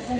Use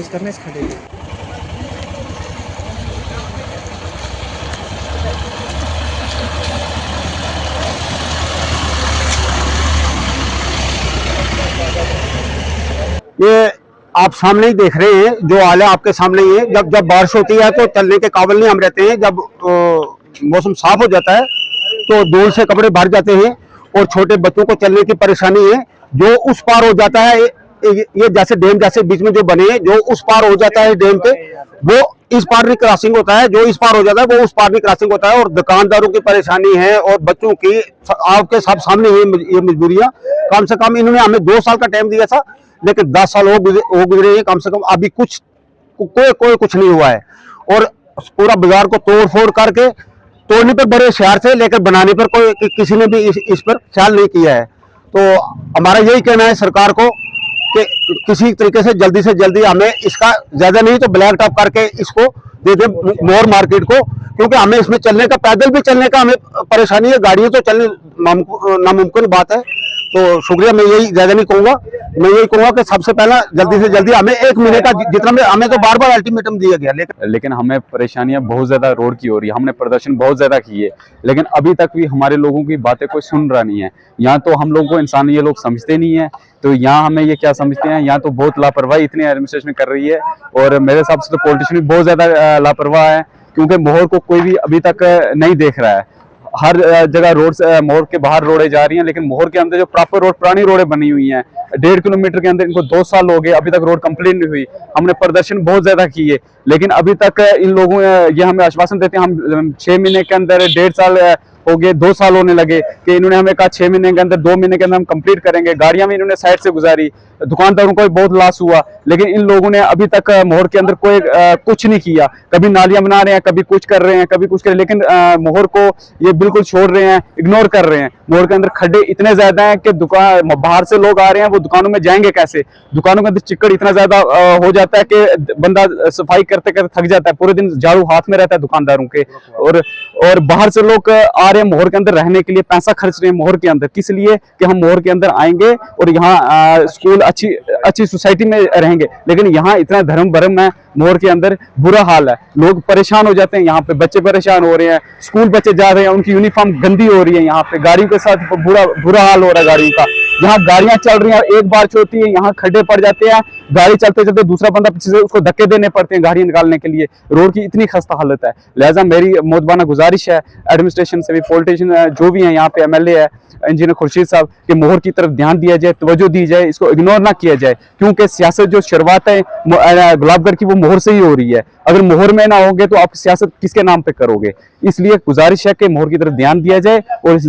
करने से खड़े ये आप सामने ही देख रहे हैं, जो हाल है आपके सामने ही है। जब बारिश होती है तो चलने के काबिल नहीं हम रहते हैं। जब मौसम साफ हो जाता है तो धूल से कपड़े भर जाते हैं और छोटे बच्चों को चलने की परेशानी है। जो उस पार हो जाता है, ये जैसे डैम जैसे बीच में जो बने हैं, जो उस पार हो जाता है डैम पे, वो इस पार भी क्रॉसिंग होता है। जो इस पार हो जाता है वो उस पार भी क्रॉसिंग होता है। और दुकानदारों की परेशानी है और बच्चों की, आपके सब सामने ये मजबूरियां। कम से कम इन्होंने हमें 2 साल का टाइम दिया था, लेकिन 10 साल हो गुजरे हैं। कम से कम अभी कोई कुछ नहीं हुआ है। और पूरा बाजार को तोड़ फोड़ करके, तोड़ने पर बड़े होशियार थे, लेकिन बनाने पर कोई किसी ने भी इस पर ख्याल नहीं किया है। तो हमारा यही कहना है सरकार को कि किसी तरीके से जल्दी हमें इसका ज्यादा नहीं तो ब्लैक टॉप करके इसको दे दे मोर मार्केट को, क्योंकि हमें इसमें चलने का, पैदल भी चलने का हमें परेशानी है। गाड़ियां तो चलने नामुमकिन बात है। तो शुक्रिया, मैं यही ज्यादा नहीं कहूंगा। मैं यही कहूंगा कि सबसे पहला जल्दी से जल्दी हमें 1 महीने का जितना में, हमें तो बार अल्टीमेटम दिया गया, लेकिन हमें परेशानियां बहुत ज्यादा रोड की हो रही है। हमने प्रदर्शन बहुत ज्यादा किए, लेकिन अभी तक भी हमारे लोगों की बातें कोई सुन रहा नहीं है। यहाँ तो हम लोगों को इंसान ये लोग समझते नहीं है, तो यहाँ हमें ये क्या समझते हैं। यहाँ तो बहुत लापरवाही इतनी एडमिनिस्ट्रेशन कर रही है, और मेरे हिसाब से तो पॉलिटिशियन भी बहुत ज्यादा लापरवाह है, क्योंकि मोहर को कोई भी अभी तक नहीं देख रहा है। हर जगह रोड से, मोहर के बाहर रोडें जा रही हैं, लेकिन मोहर के अंदर जो प्रॉपर रोड, पुरानी रोडें बनी हुई हैं, 1.5 किलोमीटर के अंदर, इनको 2 साल हो गए, अभी तक रोड कंप्लीट नहीं हुई। हमने प्रदर्शन बहुत ज्यादा किए, लेकिन अभी तक इन लोगों ये हमें आश्वासन देते हैं हम 6 महीने के अंदर, 1.5 साल हो गए, 2 साल होने लगे, कि इन्होंने हमें कहा 6 महीने के अंदर, 2 महीने के अंदर हम कंप्लीट करेंगे। गाड़ियां भी इन्होंने साइड से गुजारी, दुकानदारों को भी बहुत लॉस हुआ, लेकिन इन लोगों ने अभी तक मोहर के अंदर कोई कुछ नहीं किया। कभी नालियां बना रहे हैं, कभी कुछ कर रहे हैं, कभी कुछ कर रहे हैं, लेकिन मोहर को ये बिल्कुल छोड़ रहे हैं, इग्नोर कर रहे हैं। मोहर के अंदर खड्डे इतने ज्यादा हैं कि दुकान, बाहर से लोग आ रहे हैं, वो दुकानों में जाएंगे कैसे। दुकानों के अंदर चिक्कड़ इतना ज्यादा हो जाता है कि बंदा सफाई करते करते थक जाता है, पूरे दिन झाड़ू हाथ में रहता है दुकानदारों के। और बाहर से लोग आ रहे हैं मोहर के अंदर रहने के लिए, पैसा खर्च रहे हैं मोहर के अंदर, किस लिए कि हम मोहर के अंदर आएंगे और यहाँ स्कूल, अच्छी सोसाइटी में रहेंगे। लेकिन यहाँ इतना धर्म भरम है, मोहर के अंदर बुरा हाल है, लोग परेशान हो जाते हैं। यहाँ पे बच्चे परेशान हो रहे हैं, स्कूल बच्चे जा रहे हैं, उनकी यूनिफॉर्म गंदी हो रही है। यहाँ पे गाड़ियों के साथ बुरा हाल हो रहा है गाड़ियों का। यहाँ गाड़ियां चल रही हैं, एक बार होती है, यहाँ खड्डे पड़ जाते हैं, गाड़ी चलते चलते दूसरा बंदा पीछे से उसको धक्के देने पड़ते हैं गाड़ी निकालने के लिए। रोड की इतनी खस्ता हालत है। लिहाजा मेरी मोदबाना गुजारिश है एडमिनिस्ट्रेशन से भी, पॉलिटिशियन जो भी है यहाँ पे, MLA है इंजीनियर खुर्शीद साहब, के मोहर की तरफ ध्यान दिया जाए, तवज्जो दी जाए, इसको इग्नोर ना किया जाए, क्योंकि सियासत जो शुरुआत है गुलाबगढ़ की, वो मोहर से ही हो रही है। अगर मोहर में ना होगे तो आप सियासत किसके नाम पे करोगे। इसलिए गुजारिश है कि मोहर की तरफ ध्यान दिया जाए और इस